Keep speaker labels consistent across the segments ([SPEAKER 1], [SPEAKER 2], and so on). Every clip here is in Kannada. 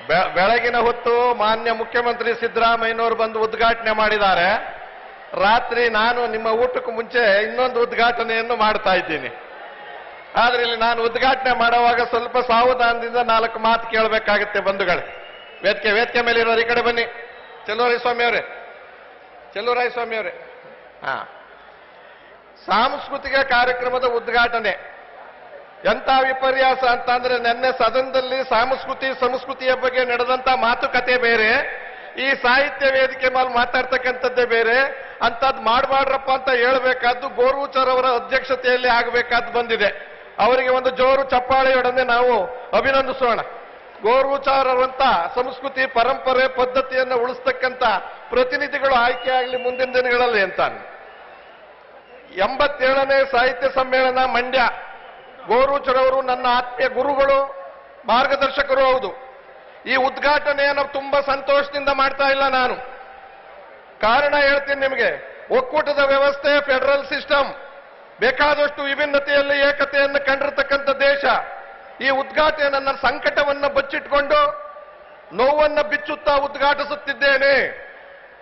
[SPEAKER 1] ಬೆಳಗಿನ ಹೊತ್ತು ಮಾನ್ಯ ಮುಖ್ಯಮಂತ್ರಿ ಸಿದ್ದರಾಮಯ್ಯನವರು ಬಂದು ಉದ್ಘಾಟನೆ ಮಾಡಿದ್ದಾರೆ. ರಾತ್ರಿ ನಾನು ನಿಮ್ಮ ಊಟಕ್ಕೂ ಮುಂಚೆ ಇನ್ನೊಂದು ಉದ್ಘಾಟನೆಯನ್ನು ಮಾಡ್ತಾ ಇದ್ದೀನಿ. ಆದ್ರೆ ಇಲ್ಲಿ ನಾನು ಉದ್ಘಾಟನೆ ಮಾಡುವಾಗ ಸ್ವಲ್ಪ ಸಾವಧಾನದಿಂದ 4 ಮಾತು ಕೇಳಬೇಕಾಗುತ್ತೆ ಬಂಧುಗಳೇ. ವೇದಿಕೆ ಮೇಲೆ ಇರೋರು ಈ ಕಡೆ ಬನ್ನಿ. ಚೆಲುವರಾಯಸ್ವಾಮಿ ಅವರೇ. ಹಾ, ಸಾಂಸ್ಕೃತಿಕ ಕಾರ್ಯಕ್ರಮದ ಉದ್ಘಾಟನೆ ಎಂತ ವಿಪರ್ಯಾಸ ಅಂತಂದ್ರೆ, ನಿನ್ನೆ ಸದನದಲ್ಲಿ ಸಂಸ್ಕೃತಿಯ ಬಗ್ಗೆ ನಡೆದಂತ ಮಾತುಕತೆ ಬೇರೆ, ಈ ಸಾಹಿತ್ಯ ವೇದಿಕೆ ಮೇಲೆ ಮಾತಾಡ್ತಕ್ಕಂಥದ್ದೇ ಬೇರೆ. ಅಂತದ್ ಮಾಡಬಾಡ್ರಪ್ಪ ಅಂತ ಹೇಳ್ಬೇಕಾದ್ದು ಗೋರ್ವುಚಾರ್ ಅವರ ಅಧ್ಯಕ್ಷತೆಯಲ್ಲಿ ಆಗಬೇಕಾದ್ದು ಬಂದಿದೆ. ಅವರಿಗೆ ಒಂದು ಜೋರು ಚಪ್ಪಾಳೆಯೊಡನೆ ನಾವು ಅಭಿನಂದಿಸೋಣ. ಗೋರ್ವುಚಾರ್ ಅವರಂತ ಸಂಸ್ಕೃತಿ ಪರಂಪರೆ ಪದ್ಧತಿಯನ್ನು ಉಳಿಸ್ತಕ್ಕಂಥ ಪ್ರತಿನಿಧಿಗಳು ಆಯ್ಕೆ ಆಗಲಿ ಮುಂದಿನ ದಿನಗಳಲ್ಲಿ ಅಂತ. 87ನೇ ಸಾಹಿತ್ಯ ಸಮ್ಮೇಳನ ಮಂಡ್ಯ. ಗೋರ್ವುಚಾರ್ ಅವರು ನನ್ನ ಆತ್ಮೀಯ ಗುರುಗಳು, ಮಾರ್ಗದರ್ಶಕರು ಹೌದು. ಈ ಉದ್ಘಾಟನೆಯನ್ನು ತುಂಬಾ ಸಂತೋಷದಿಂದ ಮಾಡ್ತಾ ಇಲ್ಲ ನಾನು. ಕಾರಣ ಹೇಳ್ತೀನಿ ನಿಮಗೆ. ಒಕ್ಕೂಟದ ವ್ಯವಸ್ಥೆ, ಫೆಡರಲ್ ಸಿಸ್ಟಮ್, ಬೇಕಾದಷ್ಟು ವಿಭಿನ್ನತೆಯಲ್ಲಿ ಏಕತೆಯನ್ನು ಕಂಡಿರತಕ್ಕಂಥ ದೇಶ. ಈ ಉದ್ಘಾಟನೆ ನನ್ನ ಸಂಕಟವನ್ನು ಬಚ್ಚಿಟ್ಕೊಂಡು ನೋವನ್ನ ಬಿಚ್ಚುತ್ತಾ ಉದ್ಘಾಟಿಸುತ್ತಿದ್ದೇನೆ.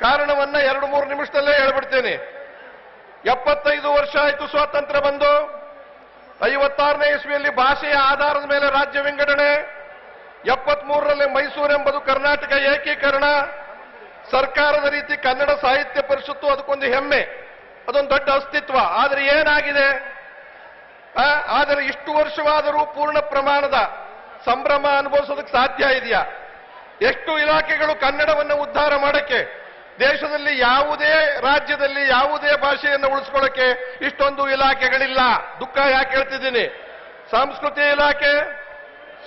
[SPEAKER 1] ಕಾರಣವನ್ನ 2-3 ನಿಮಿಷದಲ್ಲೇ ಹೇಳ್ಬಿಡ್ತೇನೆ. 75 ವರ್ಷ ಆಯಿತು ಸ್ವಾತಂತ್ರ್ಯ ಬಂದು. 56ನೇ ಇಸ್ವಿಯಲ್ಲಿ ಭಾಷೆಯ ಆಧಾರದ ಮೇಲೆ ರಾಜ್ಯ ವಿಂಗಡಣೆ, 73ರಲ್ಲಿ ಮೈಸೂರು ಎಂಬುದು ಕರ್ನಾಟಕ ಏಕೀಕರಣ, ಸರ್ಕಾರದ ರೀತಿ ಕನ್ನಡ ಸಾಹಿತ್ಯ ಪರಿಷತ್ತು, ಅದಕ್ಕೊಂದು ಹೆಮ್ಮೆ, ಅದೊಂದು ದೊಡ್ಡ ಅಸ್ತಿತ್ವ. ಆದರೆ ಏನಾಗಿದೆ? ಆದರೆ ಇಷ್ಟು ವರ್ಷವಾದರೂ ಪೂರ್ಣ ಪ್ರಮಾಣದ ಸಂಭ್ರಮ ಅನುಭವಿಸೋದಕ್ಕೆ ಸಾಧ್ಯ ಇದೆಯಾ? ಎಷ್ಟು ಇಲಾಖೆಗಳು ಕನ್ನಡವನ್ನು ಉದ್ಧಾರ ಮಾಡಕ್ಕೆ, ದೇಶದಲ್ಲಿ ಯಾವುದೇ ರಾಜ್ಯದಲ್ಲಿ ಯಾವುದೇ ಭಾಷೆಯನ್ನು ಉಳಿಸ್ಕೊಳ್ಳಕ್ಕೆ ಇಷ್ಟೊಂದು ಇಲಾಖೆಗಳಿಲ್ಲ. ದುಃಖ ಯಾಕೆ ಹೇಳ್ತಿದ್ದೀನಿ? ಸಂಸ್ಕೃತಿ ಇಲಾಖೆ,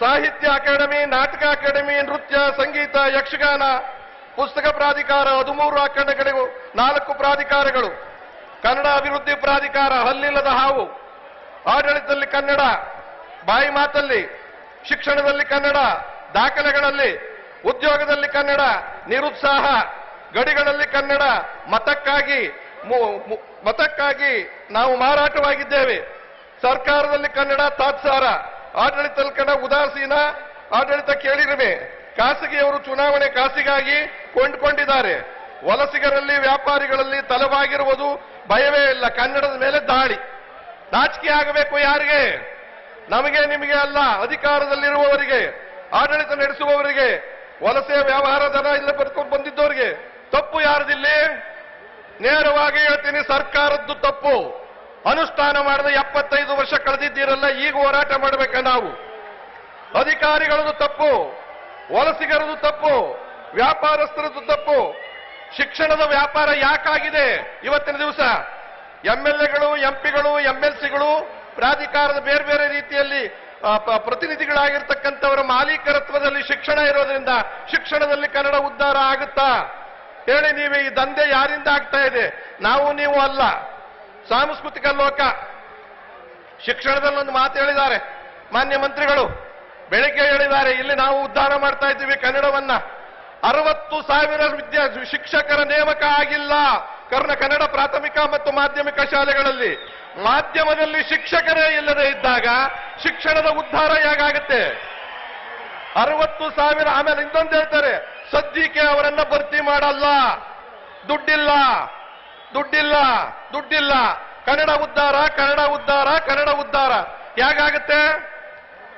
[SPEAKER 1] ಸಾಹಿತ್ಯ ಅಕಾಡೆಮಿ, ನಾಟಕ ಅಕಾಡೆಮಿ, ನೃತ್ಯ, ಸಂಗೀತ, ಯಕ್ಷಗಾನ, ಪುಸ್ತಕ ಪ್ರಾಧಿಕಾರ 13 ಅಕಾಡೆಮಿಗಳು, 4 ಪ್ರಾಧಿಕಾರಗಳು, ಕನ್ನಡ ಅಭಿವೃದ್ಧಿ ಪ್ರಾಧಿಕಾರ, ಹಲ್ಲಿಲ್ಲದ ಹಾವು, ಆಡಳಿತದಲ್ಲಿ ಕನ್ನಡ, ಬಾಯಿ ಮಾತಲ್ಲಿ, ಶಿಕ್ಷಣದಲ್ಲಿ ಕನ್ನಡ, ದಾಖಲೆಗಳಲ್ಲಿ, ಉದ್ಯೋಗದಲ್ಲಿ ಕನ್ನಡ, ನಿರುತ್ಸಾಹ, ಗಡಿಗಳಲ್ಲಿ ಕನ್ನಡ, ಮತಕ್ಕಾಗಿ ನಾವು ಮಾರಾಟವಾಗಿದ್ದೇವೆ, ಸರ್ಕಾರದಲ್ಲಿ ಕನ್ನಡ ತಾತ್ಸಾರ, ಆಡಳಿತದಲ್ಲಿ ಕನ್ನಡ ಉದಾಸೀನ, ಆಡಳಿತ ಕೇಳಿರುವೆ, ಖಾಸಗಿಯವರು ಚುನಾವಣೆ ಕಾಸಿಗಾಗಿ ಕೊಂಡುಕೊಂಡಿದ್ದಾರೆ, ವಲಸಿಗರಲ್ಲಿ ವ್ಯಾಪಾರಿಗಳಲ್ಲಿ ತಲೆಬಾಗಿರುವುದು ಭಯವೇ ಇಲ್ಲ, ಕನ್ನಡದ ಮೇಲೆ ದಾಳಿ. ನಾಚಿಕೆ ಆಗಬೇಕು ಯಾರಿಗೆ? ನಮಗೆ ನಿಮಗೆ ಅಲ್ಲ, ಅಧಿಕಾರದಲ್ಲಿರುವವರಿಗೆ, ಆಡಳಿತ ನಡೆಸುವವರಿಗೆ, ವಲಸೆ ವ್ಯವಹಾರ ದರ ಇಲ್ಲ ಬದುಕೊಂಡು ಬಂದಿದ್ದವರಿಗೆ. ತಪ್ಪು ಯಾರದಿಲ್ಲಿ? ನೇರವಾಗಿ ಹೇಳ್ತೀನಿ, ಸರ್ಕಾರದ್ದು ತಪ್ಪು. ಅನುಷ್ಠಾನ ಮಾಡದೆ 75 ವರ್ಷ ಕಳೆದಿದ್ದೀರಲ್ಲ, ಈಗ ಹೋರಾಟ ಮಾಡಬೇಕ ನಾವು. ಅಧಿಕಾರಿಗಳದ್ದು ತಪ್ಪು, ವಲಸಿಗರದು ತಪ್ಪು, ವ್ಯಾಪಾರಸ್ಥರದ್ದು ತಪ್ಪು. ಶಿಕ್ಷಣದ ವ್ಯಾಪಾರ ಯಾಕಾಗಿದೆ ಇವತ್ತಿನ ದಿವಸ? ಎಂಎಲ್ಎಗಳು, ಎಂಪಿಗಳು, ಎಂಎಲ್ಸಿಗಳು, ಪ್ರಾಧಿಕಾರದ ಬೇರೆ ಬೇರೆ ರೀತಿಯಲ್ಲಿ ಪ್ರತಿನಿಧಿಗಳಾಗಿರ್ತಕ್ಕಂಥವರ ಮಾಲೀಕರತ್ವದಲ್ಲಿ ಶಿಕ್ಷಣ ಇರೋದ್ರಿಂದ ಶಿಕ್ಷಣದಲ್ಲಿ ಕನ್ನಡ ಉದ್ಧಾರ ಆಗುತ್ತಾ? ಹೇಳಿ ನೀವೇ. ಈ ದಂಧೆ ಯಾರಿಂದ ಆಗ್ತಾ ಇದೆ? ನಾವು ನೀವು ಅಲ್ಲ. ಸಾಂಸ್ಕೃತಿಕ ಲೋಕ ಶಿಕ್ಷಣದಲ್ಲಿ ಒಂದು ಮಾತು ಹೇಳಿದ್ದಾರೆ ಮಾನ್ಯ ಮಂತ್ರಿಗಳು, ಬೆಳಿಗ್ಗೆ ಹೇಳಿದ್ದಾರೆ, ಇಲ್ಲಿ ನಾವು ಉದ್ಧಾರ ಮಾಡ್ತಾ ಇದ್ದೀವಿ ಕನ್ನಡವನ್ನ. 60,000 ಶಿಕ್ಷಕರ ನೇಮಕ ಆಗಿಲ್ಲ ಕನ್ನಡ ಪ್ರಾಥಮಿಕ ಮತ್ತು ಮಾಧ್ಯಮಿಕ ಶಾಲೆಗಳಲ್ಲಿ. ಮಾಧ್ಯಮದಲ್ಲಿ ಶಿಕ್ಷಕರೇ ಇಲ್ಲದೆ ಇದ್ದಾಗ ಶಿಕ್ಷಣದ ಉದ್ಧಾರ ಹೇಗಾಗುತ್ತೆ? 60,000. ಆಮೇಲೆ ಇನ್ನೊಂದು ಹೇಳ್ತಾರೆ, ಸದ್ಯಕ್ಕೆ ಅವರನ್ನ ಭರ್ತಿ ಮಾಡಲ್ಲ, ದುಡ್ಡಿಲ್ಲ. ಕನ್ನಡ ಉದ್ಧಾರ ಹೇಗಾಗುತ್ತೆ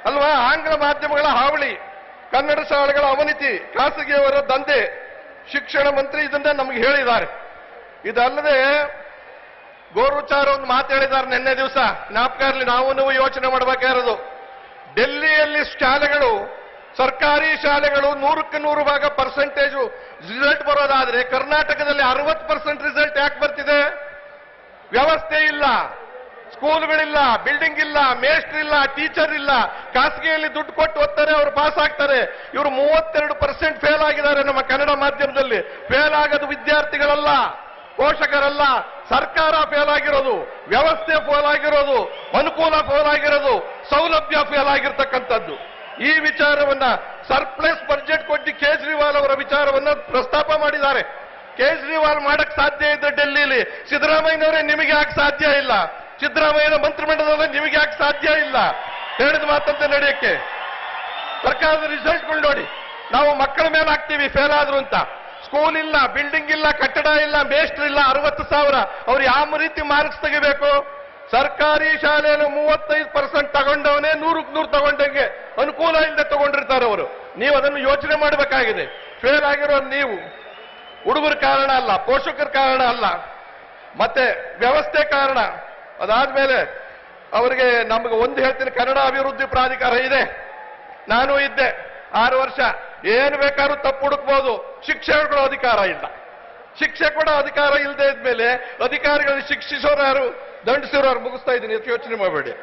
[SPEAKER 1] ಅಲ್ವಾ? ಆಂಗ್ಲ ಮಾಧ್ಯಮಗಳ ಹಾವಳಿ, ಕನ್ನಡ ಶಾಲೆಗಳ ಅವನತಿ, ಖಾಸಗಿಯವರ ದಂಧೆ. ಶಿಕ್ಷಣ ಮಂತ್ರಿ ಇದನ್ನ ನಮಗೆ ಹೇಳಿದ್ದಾರೆ. ಇದಲ್ಲದೆ ಗೋರ್ವುಚಾರ್ ಒಂದು ಮಾತು ಹೇಳಿದ್ದಾರೆ ನಿನ್ನೆ ದಿವಸ, ಜ್ಞಾಪಕ ಇರಲಿ, ನಾವು ಯೋಚನೆ ಮಾಡಬೇಕಾಗಿರೋದು. ಡೆಲ್ಲಿಯಲ್ಲಿ ಶಾಲೆಗಳು, ಸರ್ಕಾರಿ ಶಾಲೆಗಳು 100ಕ್ಕೆ 100 ಪರ್ಸೆಂಟೇಜು ರಿಸಲ್ಟ್ ಬರೋದಾದ್ರೆ ಕರ್ನಾಟಕದಲ್ಲಿ 60% ರಿಸಲ್ಟ್ ಯಾಕೆ ಬರ್ತಿದೆ? ವ್ಯವಸ್ಥೆ ಇಲ್ಲ, ಸ್ಕೂಲ್ಗಳಿಲ್ಲ, ಬಿಲ್ಡಿಂಗ್ ಇಲ್ಲ, ಮೇಸ್ಟ್ರ್ ಇಲ್ಲ, ಟೀಚರ್ ಇಲ್ಲ. ಖಾಸಗಿಯಲ್ಲಿ ದುಡ್ಡು ಕೊಟ್ಟು ಓದ್ತಾರೆ, ಅವರು ಪಾಸ್ ಆಗ್ತಾರೆ. ಇವರು 32% ಫೇಲ್ ಆಗಿದ್ದಾರೆ ನಮ್ಮ ಕನ್ನಡ ಮಾಧ್ಯಮದಲ್ಲಿ. ಫೇಲ್ ಆಗೋದು ವಿದ್ಯಾರ್ಥಿಗಳಲ್ಲ, ಪೋಷಕರಲ್ಲ, ಸರ್ಕಾರ ಫೇಲ್ ಆಗಿರೋದು, ವ್ಯವಸ್ಥೆ ಫೇಲ್ ಆಗಿರೋದು, ಅನುಕೂಲ ಫೇಲ್ ಆಗಿರೋದು, ಸೌಲಭ್ಯ ಫೇಲ್ ಆಗಿರ್ತಕ್ಕಂಥದ್ದು. ಈ ವಿಚಾರವನ್ನ ಸರ್ಪ್ಲಸ್ ಬಜೆಟ್ ಕೊಟ್ಟು ಕೇಜ್ರಿವಾಲ್ ಅವರ ವಿಚಾರವನ್ನ ಪ್ರಸ್ತಾಪ ಮಾಡಿದ್ದಾರೆ. ಕೇಜ್ರಿವಾಲ್ ಮಾಡಕ್ ಸಾಧ್ಯ ಇದ್ದ ಡೆಲ್ಲಿಲಿ, ಸಿದ್ದರಾಮಯ್ಯನವರೇ ನಿಮಗೆ ಯಾಕೆ ಸಾಧ್ಯ ಇಲ್ಲ? ಸಿದ್ದರಾಮಯ್ಯನ ಮಂತ್ರಿಮಂಡಲದಲ್ಲಿ ನಿಮಗೆ ಯಾಕೆ ಸಾಧ್ಯ ಇಲ್ಲ? ಹೇಳಿದ ಮಾತಂತೆ ನಡೆಯಕ್ಕೆ. ಸರ್ಕಾರದ ರಿಸಲ್ಟ್ಗಳು ನೋಡಿ, ನಾವು ಮಕ್ಕಳ ಮೇಲೆ ಹಾಕ್ತೀವಿ ಫೇಲ್ ಆದ್ರು ಅಂತ. ಸ್ಕೂಲ್ ಇಲ್ಲ, ಬಿಲ್ಡಿಂಗ್ ಇಲ್ಲ, ಕಟ್ಟಡ ಇಲ್ಲ, ಮೇಸ್ಟ್ರ್ ಇಲ್ಲ, 60,000. ಅವ್ರು ಯಾವ ರೀತಿ ಮಾರ್ಕ್ಸ್ ತೆಗಿಬೇಕು? ಸರ್ಕಾರಿ ಶಾಲೆಯಲ್ಲಿ 35% ತಗೊಂಡವನೇ 100ಕ್ಕೆ 100 ತಗೊಂಡಂಗೆ ಅನುಕೂಲ ಇಲ್ಲದೆ ತಗೊಂಡಿರ್ತಾರೆ ಅವರು. ನೀವು ಅದನ್ನು ಯೋಚನೆ ಮಾಡಬೇಕಾಗಿದೆ. ಫೇಲ್ ಆಗಿರೋ ನೀವು ಹುಡುಗರ ಕಾರಣ ಅಲ್ಲ, ಪೋಷಕರ ಕಾರಣ ಅಲ್ಲ, ಮತ್ತೆ ವ್ಯವಸ್ಥೆ ಕಾರಣ. ಅದಾದ್ಮೇಲೆ ಅವರಿಗೆ ನಮಗೆ ಒಂದು ಹೇಳ್ತೀನಿ, ಕನ್ನಡ ಅಭಿವೃದ್ಧಿ ಪ್ರಾಧಿಕಾರ ಇದೆ, ನಾನು ಇದ್ದೆ 6 ವರ್ಷ. ಏನು ಬೇಕಾದ್ರೂ ತಪ್ಪು ಹುಡುಕ್ಬೋದು, ಶಿಕ್ಷೆ ಕೊಡೋ ಅಧಿಕಾರ ಇಲ್ಲ. ಶಿಕ್ಷೆ ಕೊಡೋ ಅಧಿಕಾರ ಇಲ್ಲದೆ ಇದ್ಮೇಲೆ ಅಧಿಕಾರಿಗಳನ್ನು ಶಿಕ್ಷಿಸೋರು ಯಾರು, ದಂಡಿಸಿರೋರು ಯಾರು? ಮುಗಿಸ್ತಾ ಇದ್ದೀನಿ, ಯೋಚನೆ ಮಾಡಬೇಡಿ.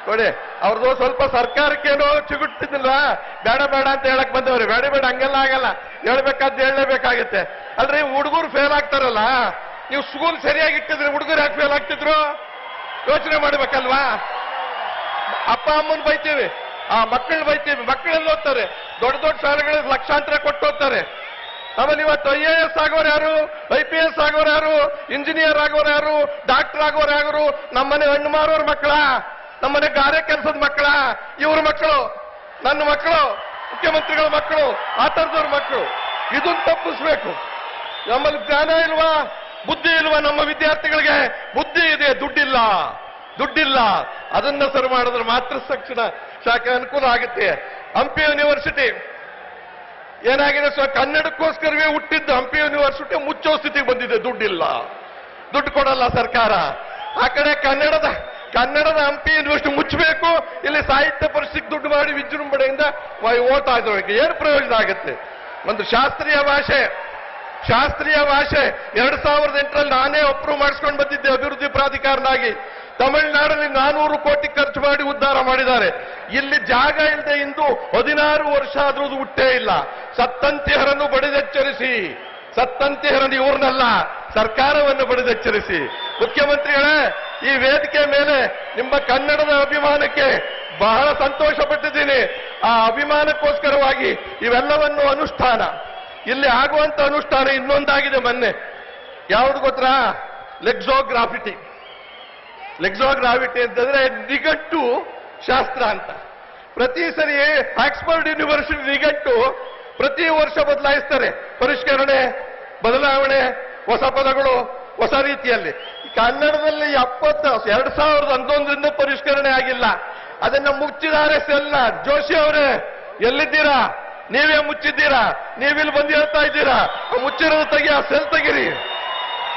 [SPEAKER 1] ನೋಡಿ, ಅವ್ರದ್ದು ಸ್ವಲ್ಪ ಸರ್ಕಾರಕ್ಕೇನೋ ಚಿಗುಟ್ಟಿದ್ದಿಲ್ಲ, ಬೇಡ ಬೇಡ ಅಂತ ಹೇಳಕ್ ಬಂದವ್ರಿ. ಬೇಡ ಬೇಡ ಹಂಗೆಲ್ಲ ಆಗಲ್ಲ, ಹೇಳ್ಬೇಕಾದ್ ಹೇಳಲೇಬೇಕಾಗತ್ತೆ. ಅಲ್ರಿ, ಹುಡುಗರು ಫೇಲ್ ಆಗ್ತಾರಲ್ಲ, ನೀವು ಸ್ಕೂಲ್ ಸರಿಯಾಗಿ ಇಟ್ಟಿದ್ರೆ ಹುಡುಗರು ಯಾಕೆ ಫೇಲ್ ಆಗ್ತಿದ್ರು? ಯೋಚನೆ ಮಾಡ್ಬೇಕಲ್ವಾ? ಅಪ್ಪ ಅಮ್ಮನ್ ಬೈತೀವಿ, ಆ ಮಕ್ಕಳು ಬೈತೀವಿ, ಮಕ್ಕಳೆಲ್ಲ ಓದ್ತಾರೆ, ದೊಡ್ಡ ದೊಡ್ಡ ಶಾಲೆಗಳಿಗೆ ಲಕ್ಷಾಂತರ ಕೊಟ್ಟು ಹೋಗ್ತಾರೆ. ಆಮೇಲೆ ಇವತ್ತು IAS ಆಗೋರು ಯಾರು, IPS ಆಗೋರು ಯಾರು, ಇಂಜಿನಿಯರ್ ಆಗೋರು ಯಾರು, ಡಾಕ್ಟರ್ ಆಗೋರು ಯಾರು? ನಮ್ಮನೆ ಹಣ್ಣು ಮಾರೋರ್ ಮಕ್ಕಳ, ನಮ್ಮನೆ ಗಾರೆ ಕೆಲಸದ ಮಕ್ಕಳ, ಇವ್ರ ಮಕ್ಕಳು, ನನ್ನ ಮಕ್ಕಳು, ಮುಖ್ಯಮಂತ್ರಿಗಳ ಮಕ್ಕಳು, ಆ ಥರದವ್ರ ಮಕ್ಕಳು. ಇದನ್ನು ತಪ್ಪಿಸ್ಬೇಕು. ನಮ್ಮಲ್ಲಿ ಜ್ಞಾನ ಇಲ್ವಾ, ಬುದ್ಧಿ ಇಲ್ವಾ? ನಮ್ಮ ವಿದ್ಯಾರ್ಥಿಗಳಿಗೆ ಬುದ್ಧಿ ಇದೆ, ದುಡ್ಡಿಲ್ಲ. ಅದನ್ನ ಸರಿ ಮಾಡಿದ್ರೆ ಮಾತ್ರ ಶಿಕ್ಷಣ ಶಾಖೆ ಅನುಕೂಲ ಆಗುತ್ತೆ. ಹಂಪಿ ಯೂನಿವರ್ಸಿಟಿ ಏನಾಗಿದೆ, ಕನ್ನಡಕ್ಕೋಸ್ಕರವೇ ಹುಟ್ಟಿದ್ದು ಹಂಪಿ ಯೂನಿವರ್ಸಿಟಿ ಮುಚ್ಚೋ ಸ್ಥಿತಿಗೆ ಬಂದಿದೆ. ದುಡ್ಡು ಕೊಡಲ್ಲ ಸರ್ಕಾರ. ಆ ಕಡೆ ಕನ್ನಡದ ಹಂಪಿ ಯೂನಿವರ್ಸಿಟಿ ಮುಚ್ಚಬೇಕು, ಇಲ್ಲಿ ಸಾಹಿತ್ಯ ಪರಿಷತ್ ದುಡ್ಡು ಮಾಡಿ ವಿಜೃಂಭಣೆಯಿಂದ ಓದ್ತಾ ಇದ್ರು. ಏನು ಪ್ರಯೋಜನ ಆಗುತ್ತೆ? ಒಂದು ಶಾಸ್ತ್ರೀಯ ಭಾಷೆ 2008ರಲ್ಲಿ ನಾನೇ ಅಪ್ರೂವ್ ಮಾಡಿಸ್ಕೊಂಡು ಬಂದಿದ್ದೆ ಅಭಿವೃದ್ಧಿ ಪ್ರಾಧಿಕಾರನಾಗಿ. ತಮಿಳುನಾಡಲ್ಲಿ 400 ಕೋಟಿ ಖರ್ಚು ಮಾಡಿ ಉದ್ಧಾರ ಮಾಡಿದ್ದಾರೆ. ಇಲ್ಲಿ ಜಾಗ ಇಲ್ಲದೆ ಇಂದು 16 ವರ್ಷ ಆದ್ರೂ ಹುಟ್ಟೇ ಇಲ್ಲ. ಸತ್ತಂತಿಹರನ್ನು ಬಡಿದೆಚ್ಚರಿಸಿ, ಸತ್ತಂತಿಹರನ್ನು ಇವ್ರನ್ನಲ್ಲ, ಸರ್ಕಾರವನ್ನು ಬಡಿದೆಚ್ಚರಿಸಿ. ಮುಖ್ಯಮಂತ್ರಿಗಳೇ, ಈ ವೇದಿಕೆ ಮೇಲೆ ನಿಮ್ಮ ಕನ್ನಡದ ಅಭಿಮಾನಕ್ಕೆ ಬಹಳ ಸಂತೋಷ ಪಟ್ಟಿದ್ದೀನಿ. ಆ ಅಭಿಮಾನಕ್ಕೋಸ್ಕರವಾಗಿ ಇವೆಲ್ಲವನ್ನು ಅನುಷ್ಠಾನ, ಇಲ್ಲಿ ಆಗುವಂತ ಅನುಷ್ಠಾನ ಇನ್ನೊಂದಾಗಿದೆ. ಮೊನ್ನೆ ಯಾವುದು ಗೊತ್ತಾ? ಲೆಕ್ಸೋಗ್ರಾಫಿಟಿ ಅಂತಂದ್ರೆ ನಿಘಂಟು ಶಾಸ್ತ್ರ ಅಂತ. ಪ್ರತಿ ಸರಿ ಆಕ್ಸ್ಫರ್ಡ್ ಯೂನಿವರ್ಸಿಟಿ ನಿಘಂಟು ಪ್ರತಿ ವರ್ಷ ಬದಲಾಯಿಸ್ತಾರೆ. ಪರಿಷ್ಕರಣೆ, ಬದಲಾವಣೆ, ಹೊಸ ಪದಗಳು, ಹೊಸ ರೀತಿಯಲ್ಲಿ. ಕನ್ನಡದಲ್ಲಿ 2011ರಿಂದ ಪರಿಷ್ಕರಣೆ ಆಗಿಲ್ಲ. ಅದನ್ನ ಮುಚ್ಚಿದ್ದಾರೆ ಸೆಲ್ನ. ಜೋಶಿ ಅವರೇ, ಎಲ್ಲಿದ್ದೀರಾ? ನೀವೇ ಮುಚ್ಚಿದ್ದೀರಾ. ನೀವಿಲ್ಲಿ ಬಂದು ಹೇಳ್ತಾ ಇದ್ದೀರಾ ಮುಚ್ಚಿರೋದು ತೆಗಿ, ಆ ಸೆಲ್ ತೆಗಿರಿ.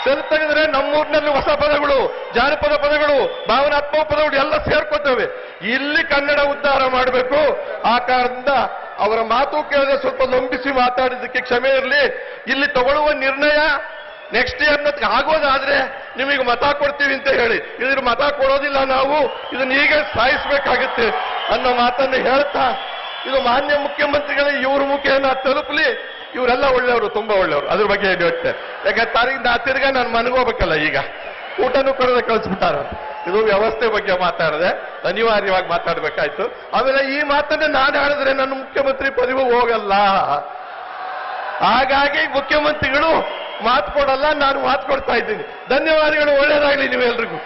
[SPEAKER 1] ಸೆಲ್ ತೆಗೆದ್ರೆ ನಮ್ಮೂರಿನಲ್ಲಿ ಹೊಸ ಪದಗಳು, ಜಾನಪದ ಪದಗಳು, ಭಾವನಾತ್ಮಕ ಪದಗಳು ಎಲ್ಲ ಸೇರ್ಕೋತವೆ. ಇಲ್ಲಿ ಕನ್ನಡ ಉದ್ಧಾರ ಮಾಡಬೇಕು. ಆ ಕಾರಣದಿಂದ ಅವರ ಮಾತು ಕೇಳಿದ್ರೆ ಸ್ವಲ್ಪ ನಂಬಿಸಿ ಮಾತಾಡಿದ್ದಕ್ಕೆ ಕ್ಷಮೆ ಇರಲಿ. ಇಲ್ಲಿ ತಗೊಳ್ಳುವ ನಿರ್ಣಯ ನೆಕ್ಸ್ಟ್ ಇಯರ್ ಆಗೋದಾದ್ರೆ ನಿಮಗೆ ಮತ ಕೊಡ್ತೀವಿ ಅಂತ ಹೇಳಿ, ಇದ್ರ ಮತ ಕೊಡೋದಿಲ್ಲ ನಾವು, ಇದನ್ನ ಹೀಗೆ ಸಾಯಿಸಬೇಕಾಗುತ್ತೆ ಅನ್ನೋ ಮಾತನ್ನು ಹೇಳ್ತಾ, ಇದು ಮಾನ್ಯ ಮುಖ್ಯಮಂತ್ರಿಗಳಿಗೆ ಇವ್ರ ಮುಖೇನ ತಲುಪಲಿ. ಇವರೆಲ್ಲ ಒಳ್ಳೆಯವರು, ತುಂಬಾ ಒಳ್ಳೆಯವರು. ಅದ್ರ ಬಗ್ಗೆ ಹೇಳುತ್ತೆ. ಯಾಕಂದ್ರೆ ತಿರ್ಗಾ ನಾನು ಮನಗೋಗ್ಬೇಕಲ್ಲ, ಈಗ ಊಟನೂ ಕೊಡದೆ ಕಳಿಸ್ಬಿಟ್ಟಾರ. ಇದು ವ್ಯವಸ್ಥೆ ಬಗ್ಗೆ ಮಾತಾಡಿದೆ, ಅನಿವಾರ್ಯವಾಗಿ ಮಾತಾಡ್ಬೇಕಾಯ್ತು. ಆಮೇಲೆ ಈ ಮಾತನ್ನ ನಾನು ಹೇಳಿದ್ರೆ ನನ್ನ ಮುಖ್ಯಮಂತ್ರಿ ಪದವಿ ಹೋಗಲ್ಲ. ಹಾಗಾಗಿ ಮುಖ್ಯಮಂತ್ರಿಗಳು ಮಾತು ಕೊಡಲ್ಲ, ನಾನು ಮಾತು ಕೊಡ್ತಾ ಇದ್ದೀನಿ. ಧನ್ಯವಾದಗಳು, ಒಳ್ಳೆಯದಾಗಲಿ ನೀವೆಲ್ರಿಗೂ.